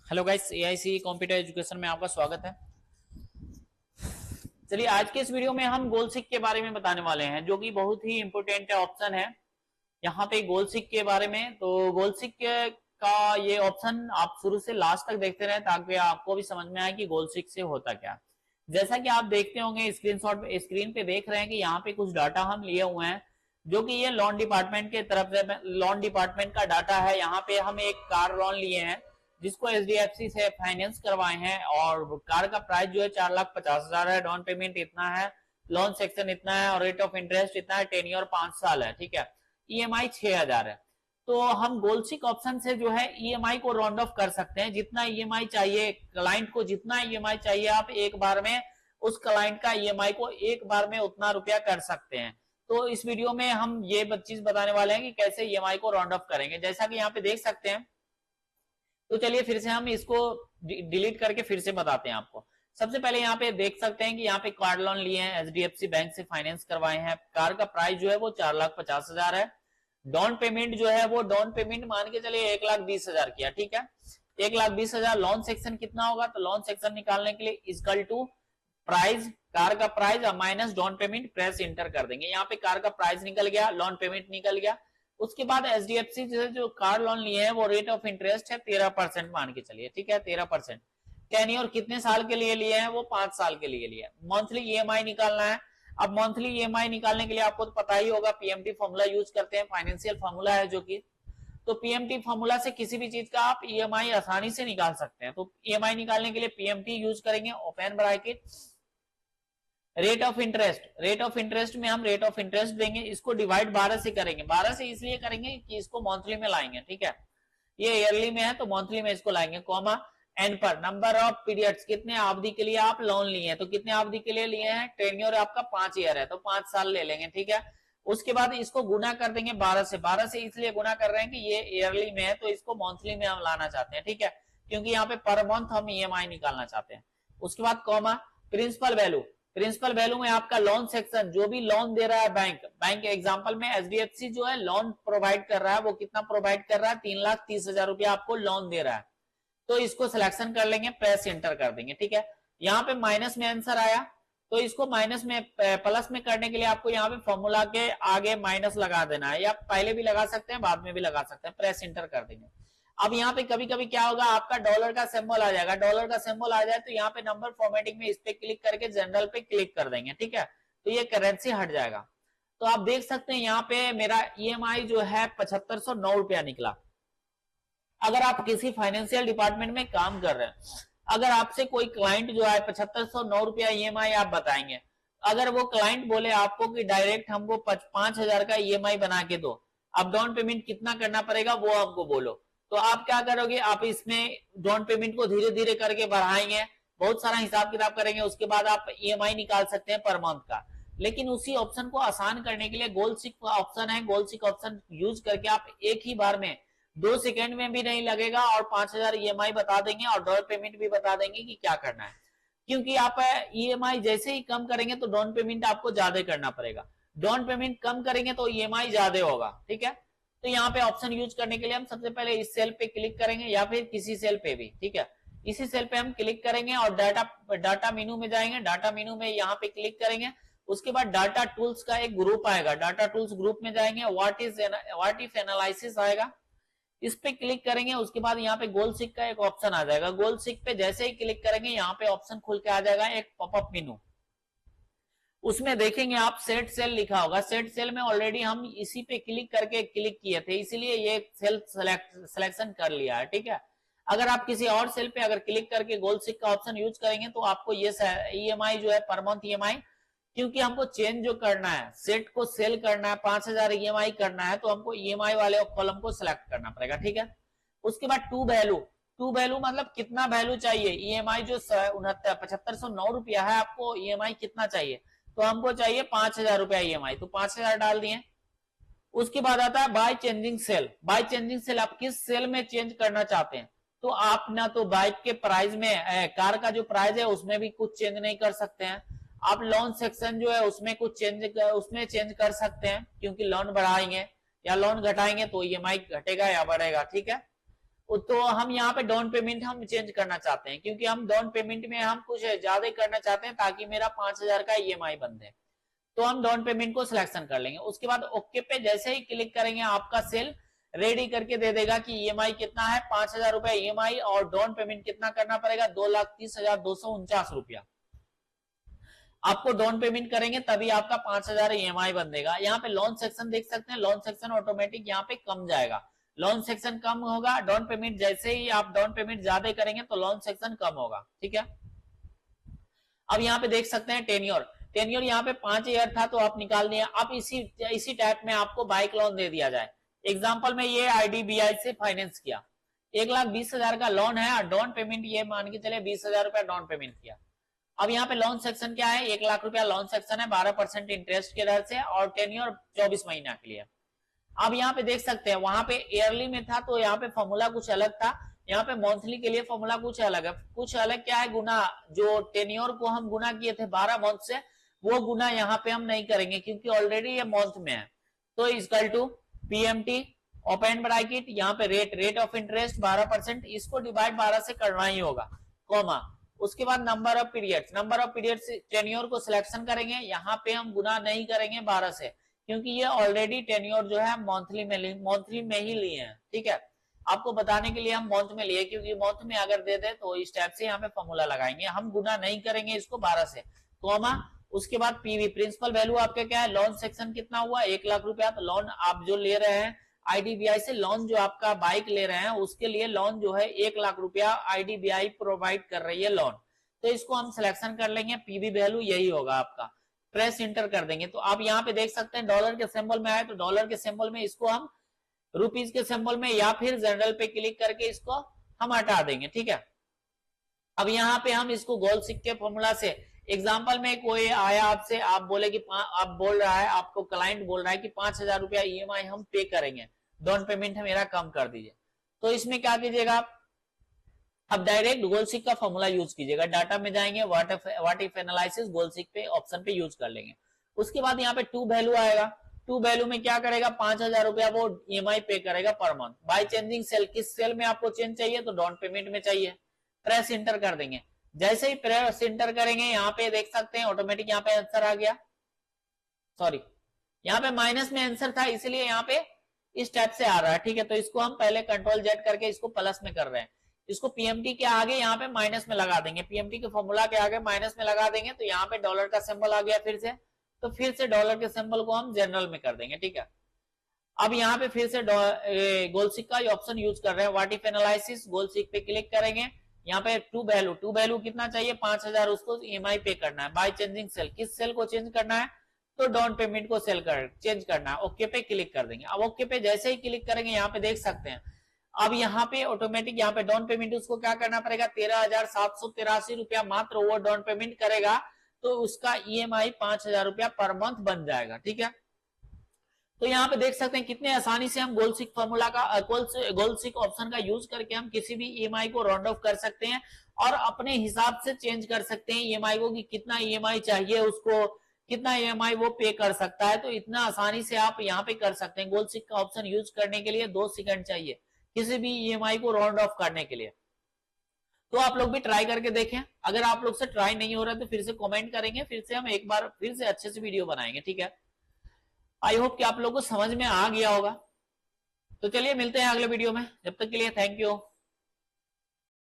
Hello guys, AIC computer education में आपका स्वागत है। चलिए, आज के इस वीडियो में हम गोल सिक के बारे में बताने वाले हैं, जो कि बहुत ही इंपोर्टेंट ऑप्शन है यहाँ पे गोल सिक के बारे में। तो गोल सिक का ये ऑप्शन आप शुरू से लास्ट तक देखते रहें ताकि आपको भी समझ में आए कि गोल सिक से होता क्या। जैसा कि आप देखते होंगे स्क्रीन पे देख रहे हैं कि यहाँ पे कुछ डाटा हम लिए हुए हैं, जो कि ये लोन डिपार्टमेंट के तरफ से लोन डिपार्टमेंट का डाटा है। यहाँ पे हम एक कार लोन लिए हैं जिसको एचडीएफसी से फाइनेंस करवाए हैं, और कार का प्राइस जो है 4,50,000 है। डाउन पेमेंट इतना है, लोन सेक्शन इतना है, और रेट ऑफ इंटरेस्ट इतना है, टेन्योर 5 साल है। ठीक है, ईएमआई 6,000 है। तो हम गोल्डसिक ऑप्शन से जो है ईएमआई को राउंड ऑफ कर सकते हैं। जितना ईएमआई चाहिए क्लाइंट को, जितना ईएमआई चाहिए आप एक बार में उस क्लाइंट का ईएमआई को एक बार में उतना रुपया कर सकते हैं। तो इस वीडियो में हम ये चीज बताने वाले हैं कि कैसे ईएमआई को राउंड ऑफ करेंगे, जैसा कि यहाँ पे देख सकते हैं। तो चलिए फिर से हम इसको डिलीट करके फिर से बताते हैं आपको। सबसे पहले यहाँ पे देख सकते हैं कि यहाँ पे कार लोन लिए हैं, एचडीएफसी बैंक से फाइनेंस करवाए हैं। कार का प्राइस जो है वो 4,50,000 है। डाउन पेमेंट जो है वो डाउन पेमेंट मान के चलिए 1,20,000 किया। ठीक है, 1,20,000। लोन सेक्शन कितना होगा, तो लोन सेक्शन निकालने के लिए इक्वल टू प्राइस, कार का price minus down payment, press inter कर देंगे। यहाँ पे कार का प्राइस निकल गया, लोन पेमेंट निकल गया। उसके बाद एचडीएफसी जो कार लोन लिए हैं वो रेट ऑफ इंटरेस्ट है 13% मान के चलिए। ठीक है, 13%। टेन्योर कितने साल के लिए लिए हैं, वो 5 साल के लिए लिए। मंथली ईएमआई निकालना है। अब मंथली ईएमआई निकालने के लिए आपको तो पता ही होगा, पीएमटी फॉर्मूला यूज करते हैं, फाइनेंशियल फॉर्मूला है जो कि। तो पीएमटी फॉर्मूला से किसी भी चीज का आप ईएमआई आसानी से निकाल सकते हैं। तो ईएमआई निकालने के लिए पीएमटी यूज करेंगे, open bracket, rate of interest. Rate of interest में हम रेट ऑफ इंटरेस्ट देंगे, इसको डिवाइड 12 से करेंगे। 12 से इसलिए करेंगे कि इसको मंथली में लाएंगे। ठीक है, ये ईयरली में है तो मंथली में इसको लाएंगे, कॉमा एन पर नंबर ऑफ पीरियड्स, कितने अवधि के लिए आप लोन लिए हैं, तो कितने अवधि के लिए लिए हैं, टेन्योर आपका 5 ईयर है तो 5 साल ले लेंगे। ठीक है, उसके बाद इसको गुना कर देंगे 12 से। 12 से इसलिए गुना कर रहे हैं कि ये ईयरली में है तो इसको मंथली में हम लाना चाहते हैं। ठीक है, क्योंकि यहाँ पे पर मंथ हम ईएमआई निकालना चाहते हैं। उसके बाद comma principal value. Principal value में आपका लोन सेक्शन, जो भी लोन दे रहा है बैंक एग्जांपल में एचडीएफसी जो है लोन प्रोवाइड कर रहा है, वो कितना प्रोवाइड कर रहा है, 3,30,000 रुपया आपको लोन दे रहा है। तो इसको सिलेक्शन कर लेंगे, प्रेस एंटर कर देंगे। ठीक है, यहाँ पे माइनस में आंसर आया तो इसको माइनस में प्लस में करने के लिए आपको यहाँ पे फॉर्मूला के आगे माइनस लगा देना है, या पहले भी लगा सकते हैं बाद में भी लगा सकते हैं, प्रेस एंटर कर देंगे। अब यहाँ पे कभी कभी क्या होगा, आपका डॉलर का सिंबल आ जाएगा। डॉलर का सिंबल आ जाए तो यहाँ पे नंबर फॉर्मेटिंग में इस पे क्लिक करके जनरल पे क्लिक कर देंगे। ठीक है, तो ये करेंसी हट जाएगा। तो आप देख सकते हैं यहाँ पे मेरा ईएमआई जो है 7,509 रुपया निकला। अगर आप किसी फाइनेंशियल डिपार्टमेंट में काम कर रहे हैं, अगर आपसे कोई क्लाइंट जो है 7,509 रुपया ईएमआई आप बताएंगे, अगर वो क्लाइंट बोले आपको कि डायरेक्ट हमको 5,000 का ईएमआई बना के दो, अब डाउन पेमेंट कितना करना पड़ेगा वो आपको बोलो, तो आप क्या करोगे, आप इसमें डाउन पेमेंट को धीरे धीरे करके बढ़ाएंगे, बहुत सारा हिसाब किताब करेंगे, उसके बाद आप ईएमआई निकाल सकते हैं पर मंथ का। लेकिन उसी ऑप्शन को आसान करने के लिए गोल्डसिक का ऑप्शन है। गोल्डसिक ऑप्शन यूज करके आप एक ही बार में 2 सेकंड में भी नहीं लगेगा और 5,000 ईएमआई बता देंगे और डाउन पेमेंट भी बता देंगे कि क्या करना है। क्योंकि आप ईएमआई जैसे ही कम करेंगे तो डाउन पेमेंट आपको ज्यादा करना पड़ेगा, डाउन पेमेंट कम करेंगे तो ईएमआई ज्यादा होगा। ठीक है, तो यहाँ पे ऑप्शन यूज करने के लिए हम सबसे पहले इस सेल पे क्लिक करेंगे या फिर किसी सेल पे भी। ठीक है, इसी सेल पे हम क्लिक करेंगे और डाटा मेनू में जाएंगे। डाटा मेनू में यहाँ पे क्लिक करेंगे, उसके बाद डाटा टूल्स का एक ग्रुप आएगा, डाटा टूल्स ग्रुप में जाएंगे, व्हाट इफ एनालिसिस आएगा, इस पे क्लिक करेंगे। उसके बाद यहाँ पे गोल सिक का एक ऑप्शन आ जाएगा, गोल सिक पे जैसे ही क्लिक करेंगे यहाँ पे ऑप्शन खुल के आ जाएगा एक पॉपअप मेनू, उसमें देखेंगे आप सेट सेल लिखा होगा। सेट सेल में ऑलरेडी हम इसी पे क्लिक करके क्लिक किए थे, इसीलिए ये सेल सिलेक्शन कर लिया है। ठीक है, अगर आप किसी और सेल पे अगर क्लिक करके गोल सिक का ऑप्शन यूज करेंगे तो आपको ये ईएमआई जो है पर मंथ ईएमआई, क्योंकि हमको चेंज जो करना है, सेट को सेल करना है, 5,000 ईएमआई करना है, तो हमको ईएमआई वाले कॉलम को सिलेक्ट करना पड़ेगा। ठीक है, उसके बाद टू वैल्यू, टू वैल्यू मतलब कितना वैल्यू चाहिए, ईएमआई जो 7,509 रुपया है आपको ईएमआई कितना चाहिए, तो हमको चाहिए 5,000 रुपया ईएमआई, तो 5,000 डाल दिए। उसके बाद आता है by changing cell. By changing cell, आप किस सेल में चेंज करना चाहते हैं, तो आप ना तो बाइक के प्राइस में, कार का जो प्राइस है उसमें भी कुछ चेंज नहीं कर सकते हैं। आप लोन सेक्शन जो है उसमें कुछ चेंज कर सकते हैं, क्योंकि लोन बढ़ाएंगे या लोन घटाएंगे तो ईएमआई घटेगा या बढ़ेगा। ठीक है, तो हम यहाँ पे डाउन पेमेंट हम चेंज करना चाहते हैं, क्योंकि हम डाउन पेमेंट में हम कुछ ज्यादा करना चाहते हैं ताकि मेरा 5,000 का ईएमआई बन जाए। तो हम डाउन पेमेंट को सिलेक्शन कर लेंगे। उसके बाद ओके पे जैसे ही क्लिक करेंगे आपका सेल रेडी करके दे देगा कि ईएमआई कितना है, 5,000 रुपया ईएमआई, और डाउन पेमेंट कितना करना पड़ेगा, 2,30,249 रुपया आपको डाउन पेमेंट करेंगे तभी आपका 5,000 ईएमआई बन देगा। यहाँ पे लोन सेक्शन देख सकते हैं, लोन सेक्शन ऑटोमेटिक यहाँ पे कम जाएगा, लोन सेक्शन कम होगा। डाउन पेमेंट जैसे ही आप डाउन पेमेंट ज्यादा करेंगे तो लोन सेक्शन कम होगा, ठीक है। अब यहाँ पे देख सकते हैं टेन्योर, टेन्योर यहाँ पे 5 ईयर था तो आप निकाल दिए। अब इसी टाइप में आपको बाइक लोन दे दिया जाए। एग्जाम्पल में ये आईडीबीआई से फाइनेंस किया, 1,20,000 का लोन है और डाउन पेमेंट ये मान के चले 20,000 रुपया डाउन पेमेंट किया। अब यहाँ पे लोन सेक्शन क्या है, 1 लाख रुपया लोन सेक्शन है, 12% इंटरेस्ट के दर से, और टेन्योर 24 महीना के लिए। अब यहाँ पे देख सकते हैं वहां पे ईयरली में था तो यहाँ पे फॉर्मूला कुछ अलग था, यहाँ पे मंथली के लिए फॉर्मूला कुछ अलग है। कुछ अलग क्या है, गुना, जो टेन्योर को हम गुना किए थे 12 मंथ से, वो गुना यहाँ पे हम नहीं करेंगे क्योंकि ऑलरेडी ये मंथ में है। तो equal to PMT open bracket, यहाँ पे रेट ऑफ इंटरेस्ट 12%, इसको डिवाइड 12 से करना ही होगा, कॉमा। उसके बाद नंबर ऑफ पीरियड्स टेन्योर को सिलेक्शन करेंगे, यहाँ पे हम गुना नहीं करेंगे 12 से क्योंकि ये ऑलरेडी टेन्योर जो है मंथली में ही लिए हैं, ठीक है। आपको बताने के लिए हम मंथ में लिए, क्योंकि मंथ में अगर दे दे तो इस टाइप से यहाँ पे फॉर्मूला लगाएंगे, हम गुना नहीं करेंगे इसको 12 से, कॉमा। उसके बाद पीवी प्रिंसिपल वैल्यू आपका क्या है, लोन सेक्शन कितना हुआ 1 लाख रुपया, तो लोन आप जो ले रहे हैं आईडीबीआई से, लोन जो आपका बाइक ले रहे हैं उसके लिए लोन जो है 1 लाख रुपया आईडीबीआई प्रोवाइड कर रही है लोन, तो इसको हम सिलेक्शन कर लेंगे, पीवी वैल्यू यही होगा आपका, प्रेस इंटर कर देंगे। तो आप यहाँ पे देख सकते हैं डॉलर के सिंबल में आए तो डॉलर के सिंबल में इसको हम रुपीज के सिंबल में या फिर जनरल पे क्लिक करके इसको हम हटा देंगे, ठीक है। अब यहाँ पे हम इसको गोल सिक के फॉर्मूला से, एग्जाम्पल में कोई आया आपसे, आप बोले कि आप बोल रहा है, आपको क्लाइंट बोल रहा है कि 5,000 रुपया ईएमआई हम पे करेंगे, डाउन पेमेंट मेरा कम कर दीजिए, तो इसमें क्या कीजिएगा आप, अब डायरेक्ट गोलसिक का फॉर्मूला यूज कीजिएगा, डाटा में जाएंगे, व्हाट इफ एनालिसिस गोलसिक पे ऑप्शन पे यूज कर लेंगे। उसके बाद यहाँ पे टू वैल्यू आएगा, टू वैल्यू में क्या करेगा, 5,000 रुपया वो ईएमआई पे करेगा per month. By changing cell, किस सेल में आपको चेंज चाहिए, तो डाउन पेमेंट में चाहिए, प्रेस इंटर कर देंगे। जैसे ही प्रेस इंटर करेंगे यहाँ पे देख सकते हैं ऑटोमेटिक यहाँ पे आंसर आ गया, सॉरी यहाँ पे माइनस में आंसर था इसलिए यहाँ पे इस टाइप से आ रहा है, ठीक है। तो इसको हम पहले कंट्रोल जेड करके इसको प्लस में कर रहे हैं, इसको पीएमटी के आगे यहाँ पे माइनस में लगा देंगे, पीएमटी के फॉर्मूला के आगे माइनस में लगा देंगे, तो यहाँ पे डॉलर का सिंबल आ गया फिर से, तो फिर से डॉलर के सिंबल को हम जनरल में कर देंगे, ठीक है। अब यहाँ पे फिर से गोलसिक का ऑप्शन यूज कर रहे हैं, व्हाट इफ एनालिसिस, गोलसिक पे क्लिक करेंगे, यहाँ पे टू वैल्यू कितना चाहिए 5,000, उसको ईएमआई पे करना है। बाय चेंजिंग सेल, किस सेल को चेंज करना है, तो डाउन पेमेंट को चेंज करना है, ओके पे क्लिक कर देंगे। अब ओके पे जैसे ही क्लिक करेंगे यहाँ पे देख सकते हैं, अब यहाँ पे ऑटोमेटिक यहाँ पे डाउन पेमेंट उसको क्या करना पड़ेगा, 13,783 रुपया मात्र वो डाउन पेमेंट करेगा, तो उसका ईएमआई 5,000 रुपया पर मंथ बन जाएगा, ठीक है। तो यहाँ पे देख सकते हैं कितने आसानी से हम गोलसिक फॉर्मूला का गोलसिक ऑप्शन का यूज करके हम किसी भी ईएमआई को राउंड ऑफ कर सकते हैं और अपने हिसाब से चेंज कर सकते हैं ईएमआई को, कि कितना ईएमआई चाहिए उसको, कितना ईएमआई वो पे कर सकता है। तो इतना आसानी से आप यहाँ पे कर सकते हैं। गोलसिक का ऑप्शन यूज करने के लिए 2 सेकंड चाहिए किसी भी ईएमआई को राउंड ऑफ करने के लिए। तो आप लोग भी ट्राई करके देखें, अगर आप लोग से ट्राई नहीं हो रहा तो फिर से कमेंट करेंगे, फिर से हम एक बार फिर से अच्छे से वीडियो बनाएंगे, ठीक है। आई होप कि आप लोगों को समझ में आ गया होगा। तो चलिए मिलते हैं अगले वीडियो में, जब तक के लिए थैंक यू।